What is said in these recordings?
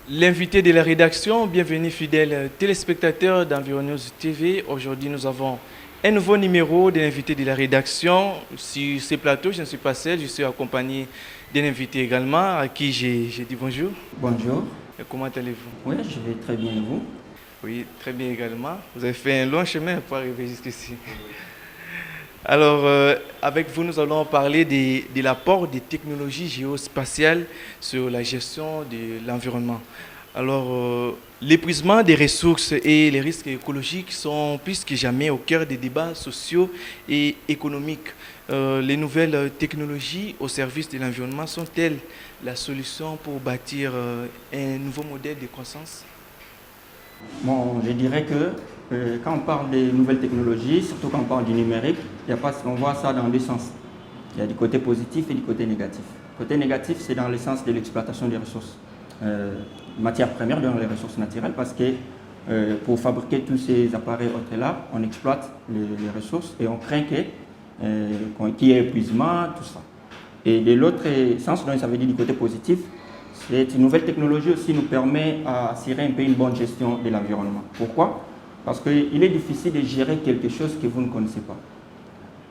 L'invité de la rédaction, bienvenue fidèles téléspectateurs d'Environnews TV. Aujourd'hui, nous avons un nouveau numéro de l'invité de la rédaction. Sur ce plateau, je ne suis pas seul, je suis accompagné d'un invité également à qui j'ai dit bonjour. Bonjour. Et comment allez-vous? Oui, je vais très bien et vous? Oui, très bien également. Vous avez fait un long chemin pour arriver jusqu'ici. Alors, avec vous, nous allons parler de l'apport des technologies géospatiales sur la gestion de l'environnement. Alors, l'épuisement des ressources et les risques écologiques sont plus que jamais au cœur des débats sociaux et économiques. Les nouvelles technologies au service de l'environnement sont-elles la solution pour bâtir un nouveau modèle de croissance? Bon, je dirais que quand on parle des nouvelles technologies, surtout quand on parle du numérique, on voit ça dans deux sens. Il y a du côté positif et du côté négatif. Le côté négatif, c'est dans le sens de l'exploitation des ressources, matières premières, dans les ressources naturelles, parce que pour fabriquer tous ces appareils autres-là, on exploite les ressources et on craint qu'il y ait épuisement, tout ça. Et de l'autre sens, donc ça veut dire du côté positif, cette nouvelle technologie aussi nous permet d'assurer un peu une bonne gestion de l'environnement. Pourquoi? Parce qu'il est difficile de gérer quelque chose que vous ne connaissez pas.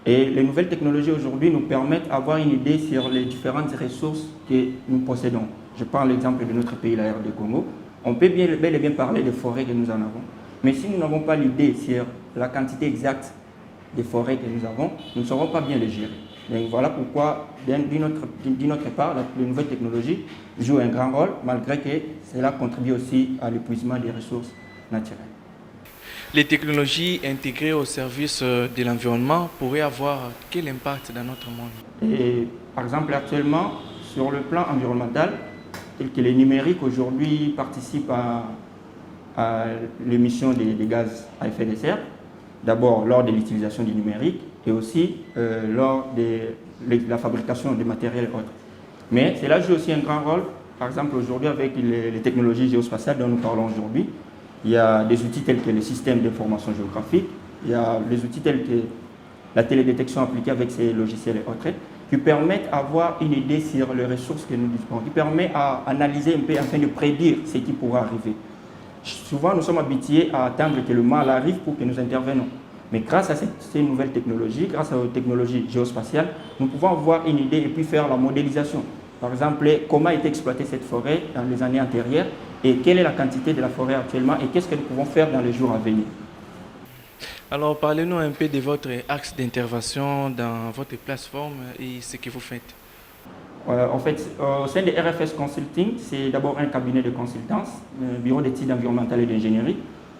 Et les nouvelles technologies aujourd'hui nous permettent d'avoir une idée sur les différentes ressources que nous possédons. Je prends l'exemple de notre pays, la RD Congo. On peut bel et bien parler des forêts que nous en avons. Mais si nous n'avons pas l'idée sur la quantité exacte des forêts que nous avons, nous ne saurons pas bien les gérer. Donc voilà pourquoi, d'une autre part, les nouvelles technologies jouent un grand rôle, malgré que cela contribue aussi à l'épuisement des ressources naturelles. Les technologies intégrées au service de l'environnement pourraient avoir quel impact dans notre monde? Et, par exemple, actuellement, sur le plan environnemental, tel que les numériques aujourd'hui participent à l'émission des gaz à effet de serre, d'abord lors de l'utilisation du numérique et aussi lors de la fabrication de matériel autres. Mais cela joue aussi un grand rôle, par exemple aujourd'hui avec les technologies géospatiales dont nous parlons aujourd'hui. Il y a des outils tels que les systèmes d'information géographique, il y a des outils tels que la télédétection appliquée avec ces logiciels et autres, qui permettent d'avoir une idée sur les ressources que nous disposons, qui permettent d'analyser un peu afin de prédire ce qui pourra arriver. Souvent, nous sommes habitués à attendre que le mal arrive pour que nous intervenions. Mais grâce à ces nouvelles technologies, grâce aux technologies géospatiales, nous pouvons avoir une idée et puis faire la modélisation. Par exemple, comment a été exploitée cette forêt dans les années antérieures et quelle est la quantité de la forêt actuellement et qu'est-ce que nous pouvons faire dans les jours à venir. Alors, parlez-nous un peu de votre axe d'intervention dans votre plateforme et ce que vous faites. En fait, au sein de RFS Consulting, c'est d'abord un cabinet de consultance, un bureau d'études environnementales et d'ingénierie.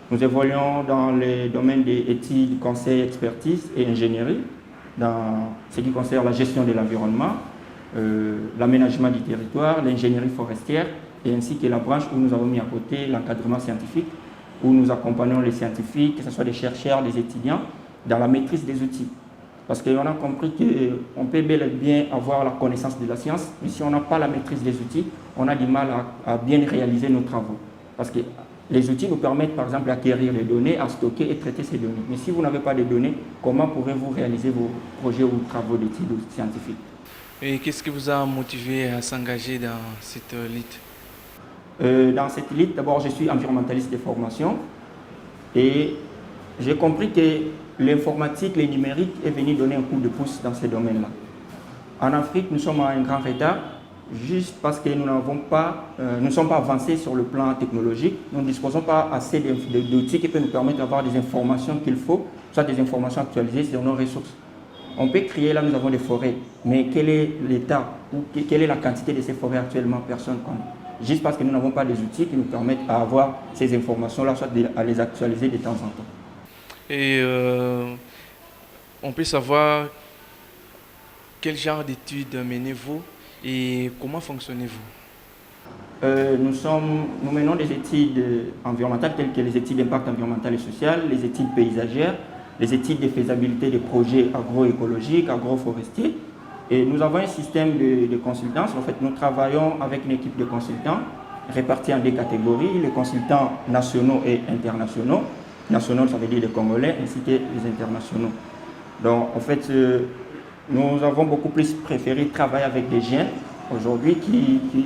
Nous évoluons dans les domaines des études, conseil, expertise et ingénierie, dans ce qui concerne la gestion de l'environnement, l'aménagement du territoire, l'ingénierie forestière, et ainsi que la branche où nous avons mis à côté l'encadrement scientifique, où nous accompagnons les scientifiques, que ce soit des chercheurs, des étudiants, dans la maîtrise des outils. Parce qu'on a compris qu'on peut bel et bien avoir la connaissance de la science, mais si on n'a pas la maîtrise des outils, on a du mal à bien réaliser nos travaux. Parce que les outils nous permettent par exemple d'acquérir les données, à stocker et traiter ces données. Mais si vous n'avez pas de données, comment pourrez-vous réaliser vos projets ou travaux d'études scientifiques? Et qu'est-ce qui vous a motivé à s'engager dans cette lutte? Dans cette lutte, d'abord, je suis environnementaliste de formation et j'ai compris que l'informatique, le numérique est venu donner un coup de pouce dans ces domaines-là. En Afrique, nous sommes à un grand retard, juste parce que nous ne sommes pas avancés sur le plan technologique. Nous ne disposons pas assez d'outils qui peuvent nous permettre d'avoir des informations qu'il faut, soit des informations actualisées sur nos ressources. On peut créer, là nous avons des forêts, mais quel est l'état ou quelle est la quantité de ces forêts actuellement? Personne ne connaît. Juste parce que nous n'avons pas des outils qui nous permettent d'avoir ces informations-là, soit à les actualiser de temps en temps. Et on peut savoir quel genre d'études menez-vous et comment fonctionnez-vous? Nous menons des études environnementales telles que les études d'impact environnemental et social, les études paysagères, les études de faisabilité des projets agroécologiques, agroforestiers. Et nous avons un système de consultance. En fait, nous travaillons avec une équipe de consultants répartis en deux catégories, les consultants nationaux et internationaux. Nationaux, ça veut dire les Congolais, ainsi que les internationaux. Donc, en fait, nous avons beaucoup plus préféré travailler avec des jeunes aujourd'hui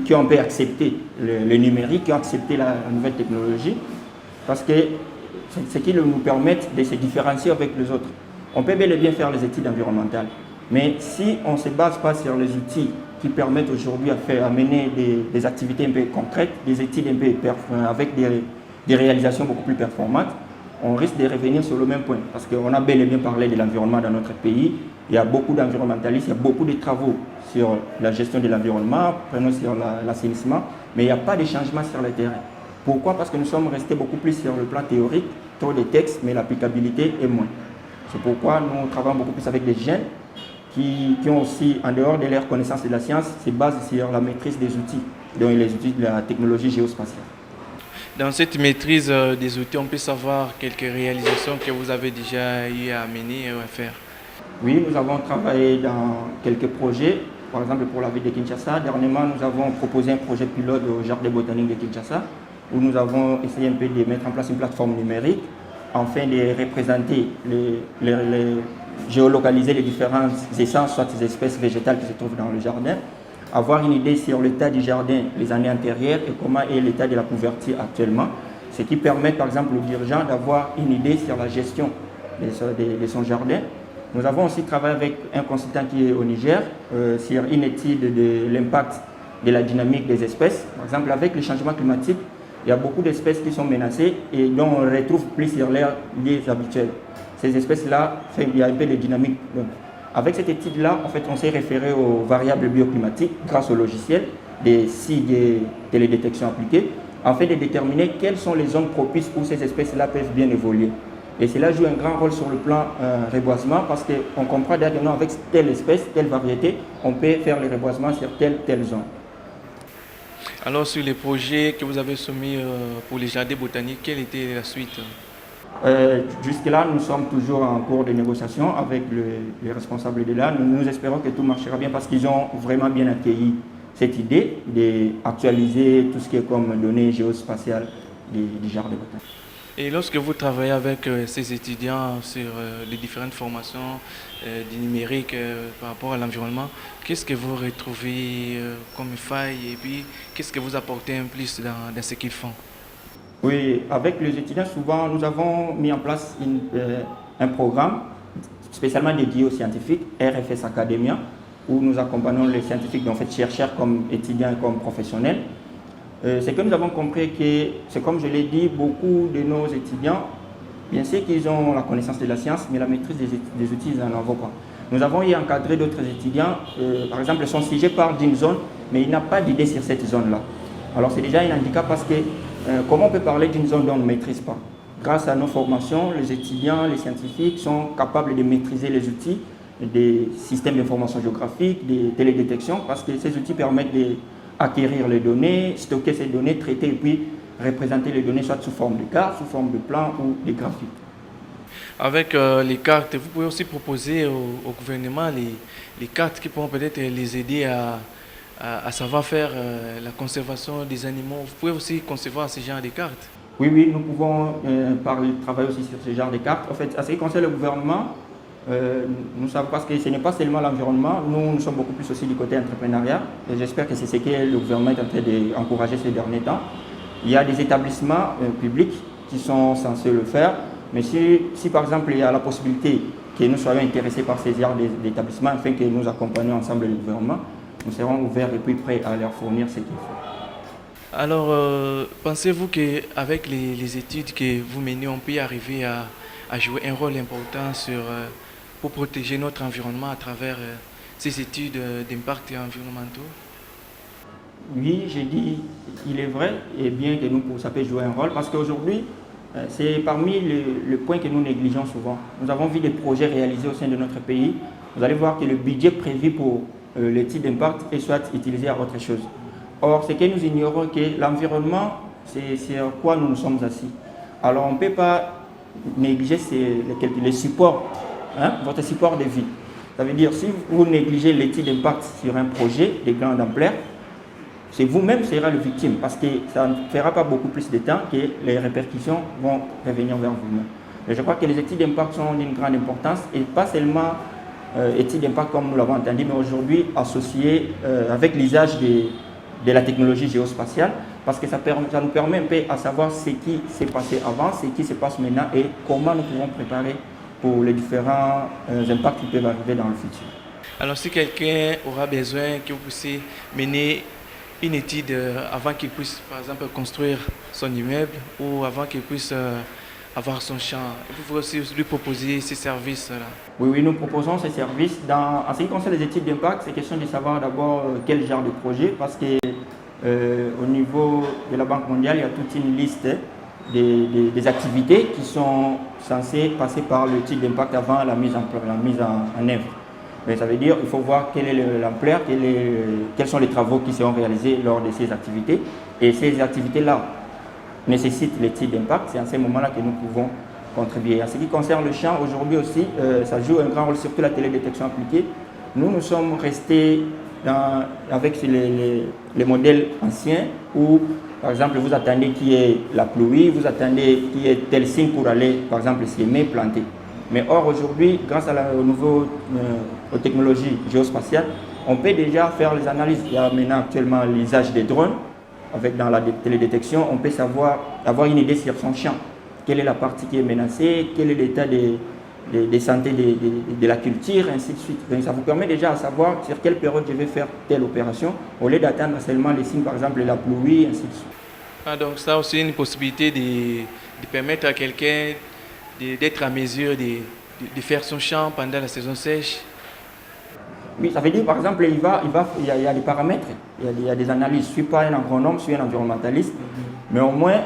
qui ont un peu accepté le numérique, qui ont accepté la nouvelle technologie, parce que c'est ce qui nous permet de se différencier avec les autres. On peut bel et bien faire les études environnementales, mais si on ne se base pas sur les outils qui permettent aujourd'hui à mener des activités un peu concrètes, des études un peu avec des réalisations beaucoup plus performantes, on risque de revenir sur le même point. Parce qu'on a bel et bien parlé de l'environnement dans notre pays. Il y a beaucoup d'environnementalistes, il y a beaucoup de travaux sur la gestion de l'environnement, prenons sur l'assainissement, mais il n'y a pas de changement sur le terrain. Pourquoi? Parce que nous sommes restés beaucoup plus sur le plan théorique, trop de textes, mais l'applicabilité est moins. C'est pourquoi nous travaillons beaucoup plus avec des jeunes qui ont aussi, en dehors de leur connaissance de la science, se basent sur la maîtrise des outils, donc les outils de la technologie géospatiale. Dans cette maîtrise des outils, on peut savoir quelques réalisations que vous avez déjà eu à mener et à faire. Oui, nous avons travaillé dans quelques projets. Par exemple, pour la ville de Kinshasa, dernièrement, nous avons proposé un projet pilote au Jardin botanique de Kinshasa, où nous avons essayé un peu de mettre en place une plateforme numérique afin de représenter, géolocaliser les différentes essences, soit des espèces végétales qui se trouvent dans le jardin, avoir une idée sur l'état du jardin les années antérieures et comment est l'état de la couverture actuellement, ce qui permet par exemple au dirigeant d'avoir une idée sur la gestion de son jardin. Nous avons aussi travaillé avec un consultant qui est au Niger sur une étude de l'impact de la dynamique des espèces. Par exemple, avec le changement climatique, il y a beaucoup d'espèces qui sont menacées et dont on ne retrouve plus sur leurs lieux habituels. Ces espèces-là, il y a un peu de dynamique. Donc, avec cette étude-là, en fait, on s'est référé aux variables bioclimatiques grâce au logiciel des sites de télédétection appliqués, afin de déterminer quelles sont les zones propices où ces espèces-là peuvent bien évoluer. Et cela joue un grand rôle sur le plan reboisement parce qu'on comprend directement avec telle espèce, telle variété, on peut faire le reboisement sur telle zone. Alors sur les projets que vous avez soumis pour les jardins botaniques, quelle était la suite? Jusque-là, nous sommes toujours en cours de négociation avec les responsables de là. Nous espérons que tout marchera bien parce qu'ils ont vraiment bien accueilli cette idée d'actualiser tout ce qui est comme données géospatiales du jardin botanique. Et lorsque vous travaillez avec ces étudiants sur les différentes formations du numérique par rapport à l'environnement, qu'est-ce que vous retrouvez comme faille et puis qu'est-ce que vous apportez en plus dans ce qu'ils font? Oui, avec les étudiants, souvent, nous avons mis en place un programme spécialement dédié aux scientifiques, RFS Academia, où nous accompagnons les scientifiques, en fait, chercheurs comme étudiants et comme professionnels. C'est que nous avons compris que, c'est comme je l'ai dit, beaucoup de nos étudiants, bien sûr qu'ils ont la connaissance de la science, mais la maîtrise des outils, ils n'en ont pas. Nous avons y encadré d'autres étudiants, par exemple, son sujet parle d'une zone, mais il n'a pas d'idée sur cette zone-là. Alors c'est déjà un handicap parce que comment on peut parler d'une zone dont on ne maîtrise pas? Grâce à nos formations, les étudiants, les scientifiques sont capables de maîtriser les outils des systèmes d'information géographique, des télédétections, parce que ces outils permettent d'acquérir les données, stocker ces données, traiter et puis représenter les données soit sous forme de cartes, sous forme de plans ou de graphiques. Avec les cartes, vous pouvez aussi proposer au gouvernement les cartes qui pourront peut-être les aider à savoir faire la conservation des animaux. Vous pouvez aussi concevoir ce genre de cartes? Oui, nous pouvons travailler aussi sur ce genre de cartes. En fait, à ce qui concerne le gouvernement, nous savons parce que ce n'est pas seulement l'environnement, nous sommes beaucoup plus aussi du côté entrepreneuriat. Et j'espère que c'est ce que le gouvernement est en train d'encourager ces derniers temps. Il y a des établissements publics qui sont censés le faire, mais si par exemple il y a la possibilité que nous soyons intéressés par ces genres d'établissements afin que nous accompagnions ensemble le gouvernement, nous serons ouverts et puis prêts à leur fournir ce qu'il faut. Alors, pensez-vous qu'avec les études que vous menez, on peut arriver à jouer un rôle important pour protéger notre environnement à travers ces études d'impact environnementaux? Oui, j'ai dit, il est vrai, et bien que ça peut jouer un rôle, parce qu'aujourd'hui, c'est parmi les points que nous négligeons souvent. Nous avons vu des projets réalisés au sein de notre pays. Vous allez voir que le budget prévu pour l'étude d'impact est soit utilisé à autre chose. Or, c'est que nous ignorons que l'environnement, c'est sur quoi nous nous sommes assis. Alors, on ne peut pas négliger les supports, votre support de vie. Ça veut dire, si vous négligez l'étude d'impact sur un projet de grande ampleur, c'est vous-même qui serez le victime parce que ça ne fera pas beaucoup plus de temps que les répercussions vont revenir vers vous-même. Je crois que les études d'impact sont d'une grande importance et pas seulement études d'impact comme nous l'avons entendu, mais aujourd'hui associé avec l'usage de la technologie géospatiale, parce que ça nous permet un peu à savoir ce qui s'est passé avant, ce qui se passe maintenant et comment nous pouvons préparer pour les différents impacts qui peuvent arriver dans le futur. Alors si quelqu'un aura besoin que vous puissiez mener une étude avant qu'il puisse par exemple construire son immeuble ou avant qu'il puisse avoir son champ, vous pouvez aussi lui proposer ces services-là. Oui, nous proposons ces services. En ce qui concerne les études d'impact, c'est question de savoir d'abord quel genre de projet, parce que au niveau de la Banque mondiale, il y a toute une liste des activités qui sont censées passer par l'étude d'impact avant la mise en œuvre. Mais ça veut dire qu'il faut voir quelle est l'ampleur, quels sont les travaux qui seront réalisés lors de ces activités. Et ces activités-là nécessitent l'étude d'impact. C'est à ce moment-là que nous pouvons contribuer. En ce qui concerne le champ, aujourd'hui aussi, ça joue un grand rôle, surtout la télédétection appliquée. Nous sommes restés avec les modèles anciens où, par exemple, vous attendez qu'il y ait la pluie, vous attendez qu'il y ait tel signe pour aller, par exemple, s'aimer, planter. Mais or, aujourd'hui, grâce aux technologies géospatiales, on peut déjà faire les analyses. Il y a maintenant actuellement l'usage des drones. Dans la télédétection, on peut avoir une idée sur son champ. Quelle est la partie qui est menacée, quel est l'état de santé de la culture, ainsi de suite. Donc, ça vous permet déjà de savoir sur quelle période je vais faire telle opération, au lieu d'attendre seulement les signes, par exemple, de la pluie, ainsi de suite. Donc ça aussi une possibilité de permettre à quelqu'un d'être à mesure de faire son champ pendant la saison sèche. Oui, ça veut dire par exemple, il y a des paramètres, il y a des analyses. Je ne suis pas un agronome, je suis un environnementaliste, mais au moins,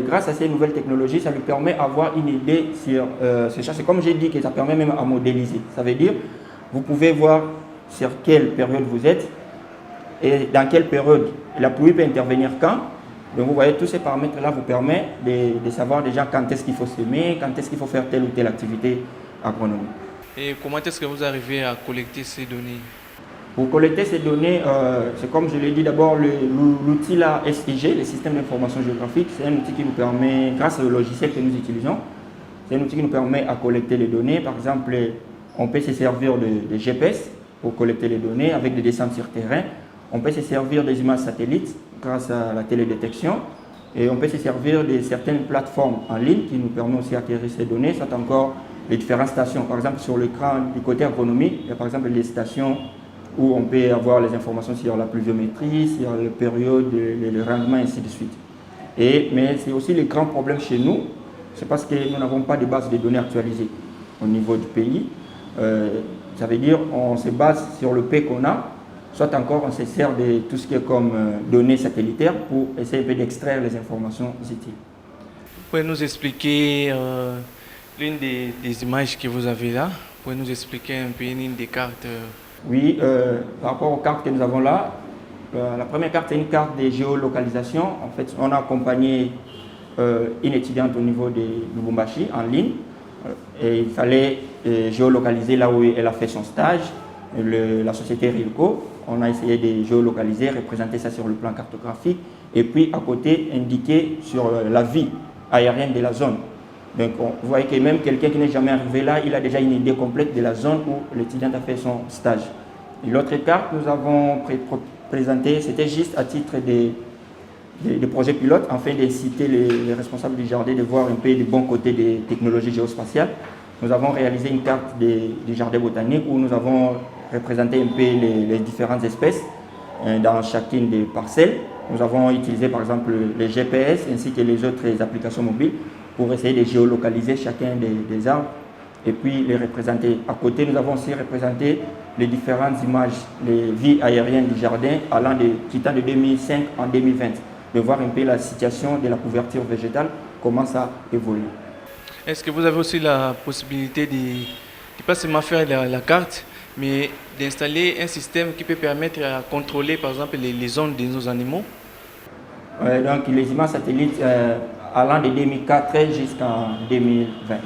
grâce à ces nouvelles technologies, ça lui permet d'avoir une idée sur ce champ. C'est comme j'ai dit que ça permet même à modéliser. Ça veut dire, vous pouvez voir sur quelle période vous êtes et dans quelle période la pluie peut intervenir quand. Donc vous voyez, tous ces paramètres-là vous permettent de savoir déjà quand est-ce qu'il faut semer, quand est-ce qu'il faut faire telle ou telle activité agronomique. Et comment est-ce que vous arrivez à collecter ces données? Pour collecter ces données, c'est comme je l'ai dit d'abord, l'outil là, SIG, le système d'information géographique, c'est un outil qui nous permet, grâce au logiciel que nous utilisons, c'est un outil qui nous permet à collecter les données. Par exemple, on peut se servir de GPS pour collecter les données avec des descentes sur terrain. On peut se servir des images satellites grâce à la télédétection. Et on peut se servir de certaines plateformes en ligne qui nous permettent aussi d'acquérir ces données. C'est encore les différentes stations. Par exemple, sur l'écran du côté agronomie, il y a par exemple les stations où on peut avoir les informations sur la pluviométrie, sur les périodes, le rendement, ainsi de suite. Mais c'est aussi le grand problème chez nous, c'est parce que nous n'avons pas de base de données actualisées au niveau du pays. Ça veut dire qu'on se base sur le P qu'on a, soit encore on se sert de tout ce qui est comme données satellitaires pour essayer d'extraire les informations utiles. Vous pouvez nous expliquer l'une des images que vous avez là? Vous pouvez nous expliquer un peu une des cartes? Oui, par rapport aux cartes que nous avons là, la première carte c'est une carte de géolocalisation. En fait, on a accompagné une étudiante au niveau de Lubumbashi en ligne et il fallait géolocaliser là où elle a fait son stage. La société Rilco, on a essayé de géolocaliser, représenter ça sur le plan cartographique et puis à côté indiquer sur la vie aérienne de la zone. Donc vous voyez que même quelqu'un qui n'est jamais arrivé là, il a déjà une idée complète de la zone où l'étudiant a fait son stage. Et l'autre carte que nous avons présentée, c'était juste à titre de projets pilotes, afin d'inciter les responsables du jardin de voir un peu les bons côtés des technologies géospatiales. Nous avons réalisé une carte du jardin botanique où nous avons représenté un peu les différentes espèces dans chacune des parcelles. Nous avons utilisé par exemple les GPS ainsi que les autres applications mobiles pour essayer de géolocaliser chacun des arbres et puis les représenter. À côté, nous avons aussi représenté les différentes images, les vies aériennes du jardin quittant de 2005 en 2020, de voir un peu la situation de la couverture végétale, comment ça évolue. Est-ce que vous avez aussi la possibilité de pas seulement faire la carte, mais d'installer un système qui peut permettre à contrôler par exemple les zones de nos animaux? Donc les images satellites allant de 2004 jusqu'en 2020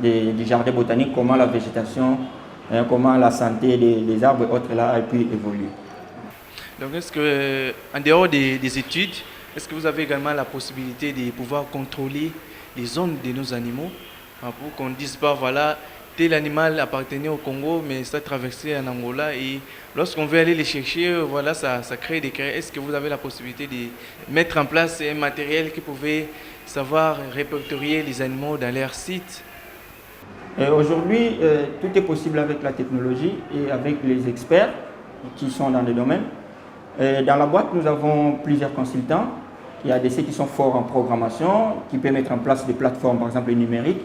du jardin botanique, comment la végétation, comment la santé des arbres et autres là a pu évoluer. Donc est-ce que, en dehors des études, est-ce que vous avez également la possibilité de pouvoir contrôler les zones de nos animaux pour qu'on ne dise pas, voilà, tel animal appartenait au Congo, mais ça traversait en Angola. Et lorsqu'on veut aller les chercher, voilà, ça crée des créations. Est-ce que vous avez la possibilité de mettre en place un matériel qui pouvait savoir répertorier les animaux dans leur site? Aujourd'hui, tout est possible avec la technologie et avec les experts qui sont dans le domaine. Dans la boîte, nous avons plusieurs consultants. Il y a ceux qui sont forts en programmation, qui peuvent mettre en place des plateformes, par exemple numériques.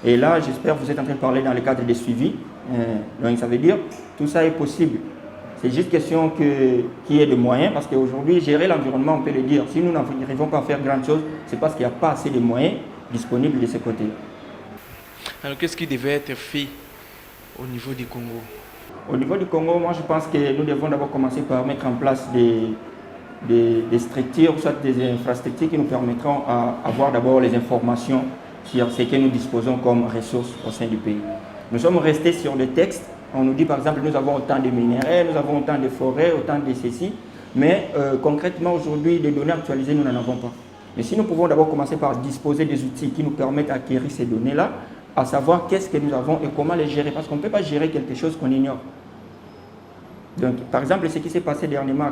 Et là, j'espère que vous êtes en train de parler dans le cadre des suivis. Donc ça veut dire que tout ça est possible. C'est juste question qu'il y ait des moyens, parce qu'aujourd'hui, gérer l'environnement, on peut le dire. Si nous n'arrivons pas à faire grand chose, c'est parce qu'il n'y a pas assez de moyens disponibles de ce côté. Alors, qu'est-ce qui devait être fait au niveau du Congo? Au niveau du Congo, moi je pense que nous devons d'abord commencer par mettre en place des structures, soit des infrastructures qui nous permettront d'avoir d'abord les informations sur ce que nous disposons comme ressources au sein du pays. Nous sommes restés sur des textes. On nous dit par exemple nous avons autant de minerais, nous avons autant de forêts, autant de ceci, mais concrètement aujourd'hui des données actualisées nous n'en avons pas. Mais si nous pouvons d'abord commencer par disposer des outils qui nous permettent d'acquérir ces données-là, à savoir qu'est-ce que nous avons et comment les gérer, parce qu'on ne peut pas gérer quelque chose qu'on ignore. Donc, par exemple, ce qui s'est passé dernièrement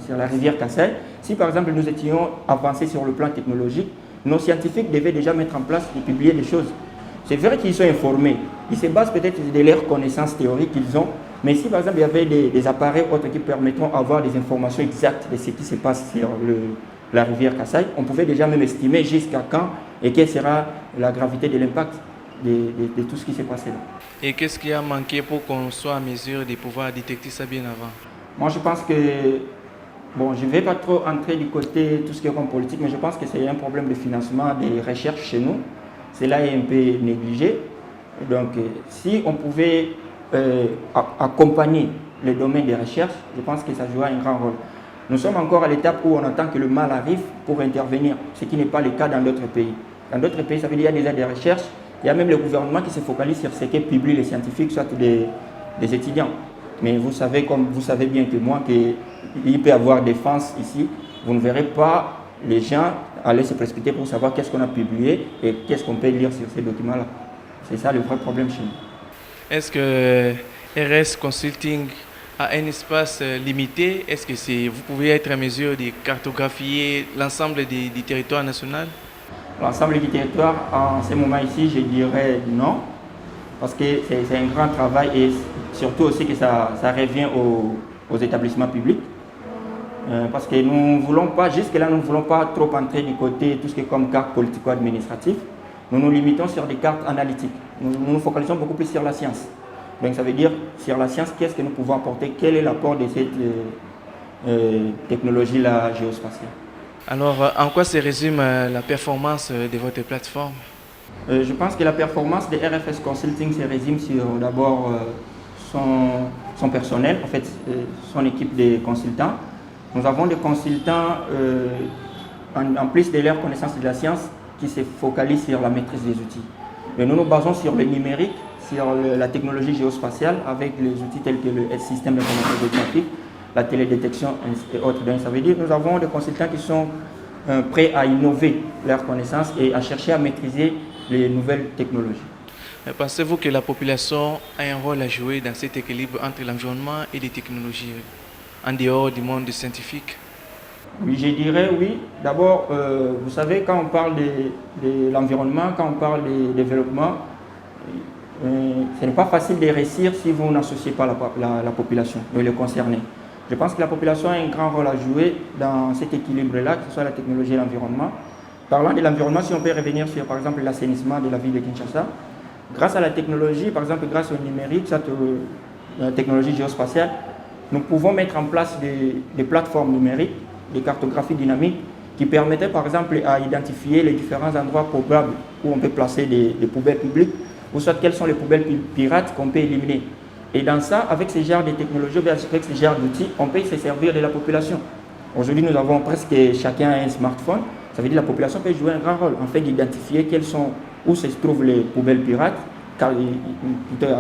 sur la rivière Kassai, si par exemple nous étions avancés sur le plan technologique, nos scientifiques devaient déjà mettre en place et publier des choses. C'est vrai qu'ils sont informés, ils se basent peut-être de leurs connaissances théoriques qu'ils ont, mais si par exemple il y avait des appareils autres qui permettront d'avoir des informations exactes de ce qui se passe sur la rivière Kassai, on pouvait déjà même estimer jusqu'à quand et quelle sera la gravité de l'impact de tout ce qui s'est passé là. Et qu'est-ce qui a manqué pour qu'on soit en mesure de pouvoir détecter ça bien avant? Moi je pense que, bon, je ne vais pas trop entrer du côté tout ce qui est comme politique, mais je pense que c'est un problème de financement des recherches chez nous. Cela est un peu négligé. Donc si on pouvait accompagner le domaine des recherches, je pense que ça jouera un grand rôle. Nous sommes encore à l'étape où on attend que le mal arrive pour intervenir, ce qui n'est pas le cas dans d'autres pays. Dans d'autres pays, ça veut dire qu'il y a déjà des recherches, il y a même le gouvernement qui se focalise sur ce que publient les scientifiques, soit des étudiants. Mais vous savez, comme vous savez bien que moi, qu'il peut y avoir des fans ici, vous ne verrez pas les gens aller se précipiter pour savoir qu'est-ce qu'on a publié et qu'est-ce qu'on peut lire sur ces documents-là. C'est ça le vrai problème chez nous. Est-ce que RS Consulting a un espace limité? Est-ce que vous pouvez être en mesure de cartographier l'ensemble du territoire national? L'ensemble du territoire, en ce moment ici, je dirais non, parce que c'est un grand travail et surtout aussi que ça revient aux établissements publics. Parce que nous ne voulons pas, jusque-là, nous ne voulons pas trop entrer du côté tout ce qui est comme carte politico-administrative. Nous nous limitons sur des cartes analytiques. Nous nous focalisons beaucoup plus sur la science. Donc ça veut dire, sur la science, qu'est-ce que nous pouvons apporter? Quel est l'apport de cette technologie-là géospatiale? Alors, en quoi se résume la performance de votre plateforme? Je pense que la performance de RFS Consulting se résume sur d'abord son personnel, en fait, son équipe de consultants. Nous avons des consultants, en plus de leur connaissance de la science, qui se focalisent sur la maîtrise des outils. Mais nous nous basons sur le numérique, sur la technologie géospatiale, avec les outils tels que le système d'information géographique, la télédétection et autres. Donc, ça veut dire que nous avons des consultants qui sont prêts à innover leurs connaissances et à chercher à maîtriser les nouvelles technologies. Pensez-vous que la population a un rôle à jouer dans cet équilibre entre l'environnement et les technologies en dehors du monde scientifique? Oui, je dirais oui. D'abord, vous savez, quand on parle de l'environnement, quand on parle de développement, ce n'est pas facile de réussir si vous n'associez pas la population, les concernés. Je pense que la population a un grand rôle à jouer dans cet équilibre-là, que ce soit la technologie et l'environnement. Parlant de l'environnement, si on peut revenir sur, par exemple, l'assainissement de la ville de Kinshasa, grâce à la technologie, par exemple, grâce au numérique, la technologie géospatiale, nous pouvons mettre en place des plateformes numériques, des cartographies dynamiques, qui permettaient, par exemple, à identifier les différents endroits probables où on peut placer des poubelles publiques, ou soit quelles sont les poubelles pirates qu'on peut éliminer. Et dans ça, avec ce genre de technologies, avec ce genre d'outils, on peut se servir de la population. Aujourd'hui, nous avons presque chacun un smartphone. Ça veut dire que la population peut jouer un grand rôle en fait d'identifier où se trouvent les poubelles pirates,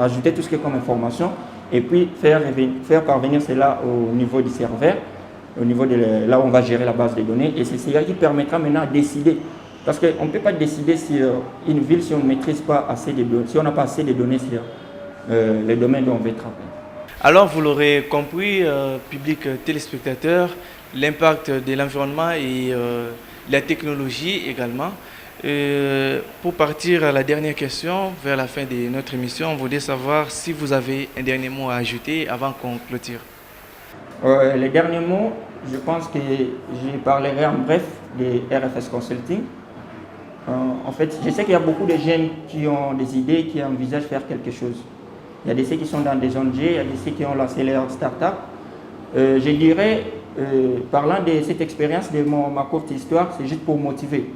ajouter tout ce qui est comme information, et puis faire parvenir cela au niveau du serveur, au niveau de là où on va gérer la base de données. Et c'est cela qui permettra maintenant de décider Parce qu'on ne peut pas décider sur une ville si on ne maîtrise pas assez de données, si on n'a pas assez de données sur les domaines dont on veut travailler. Alors, vous l'aurez compris, public téléspectateur, l'impact de l'environnement et la technologie également. Pour partir à la dernière question, vers la fin de notre émission, on voulait savoir si vous avez un dernier mot à ajouter avant qu'on clôture. Les derniers mots, je pense que je parlerai en bref des RFS Consulting. En fait, je sais qu'il y a beaucoup de jeunes qui ont des idées, qui envisagent faire quelque chose. Il y a des ceux qui sont dans des ONG, il y a des ceux qui ont lancé leur start-up. Je dirais, parlant de cette expérience, de ma courte histoire, c'est juste pour motiver.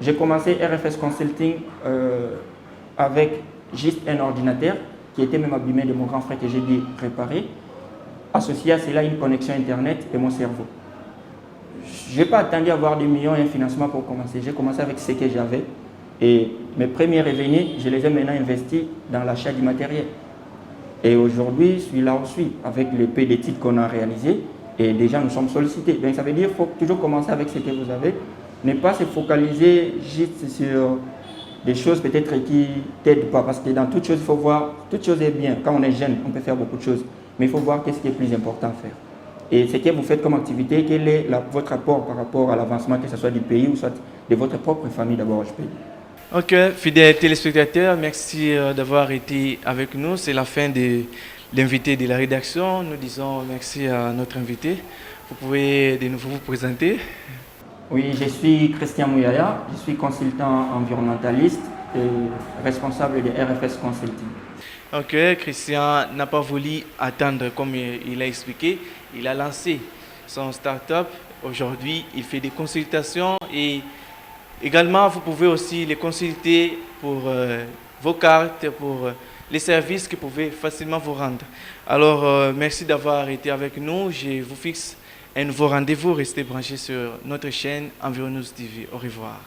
J'ai commencé RFS Consulting avec juste un ordinateur qui était même abîmé de mon grand frère que j'ai dû réparer. Associé à cela, une connexion Internet et mon cerveau. Je n'ai pas attendu avoir des millions et un financement pour commencer. J'ai commencé avec ce que j'avais. Et mes premiers revenus, je les ai maintenant investis dans l'achat du matériel. Et aujourd'hui, je suis là où je suis, avec le peu d'études qu'on a réalisées. Et déjà, nous sommes sollicités. Donc, ça veut dire qu'il faut toujours commencer avec ce que vous avez. Ne pas se focaliser juste sur des choses peut-être qui ne t'aident pas. Parce que dans toute chose, il faut voir, toute chose est bien. Quand on est jeune, on peut faire beaucoup de choses. Mais il faut voir qu'est-ce qui est plus important à faire. Et ce que vous faites comme activité, quel est votre apport par rapport à l'avancement, que ce soit du pays ou soit de votre propre famille d'abord, je peux dire. Ok, fidèles téléspectateurs, merci d'avoir été avec nous. C'est la fin de l'invité de la rédaction. Nous disons merci à notre invité. Vous pouvez de nouveau vous présenter. Oui, je suis Christian Mouyaya, je suis consultant environnementaliste et responsable de RFS Consulting. Ok, Christian n'a pas voulu attendre comme il a expliqué. Il a lancé son start-up. Aujourd'hui, il fait des consultations et également, vous pouvez aussi les consulter pour vos cartes, pour les services que vous pouvez facilement vous rendre. Alors, merci d'avoir été avec nous. Je vous fixe un nouveau rendez-vous. Restez branchés sur notre chaîne Environnews TV. Au revoir.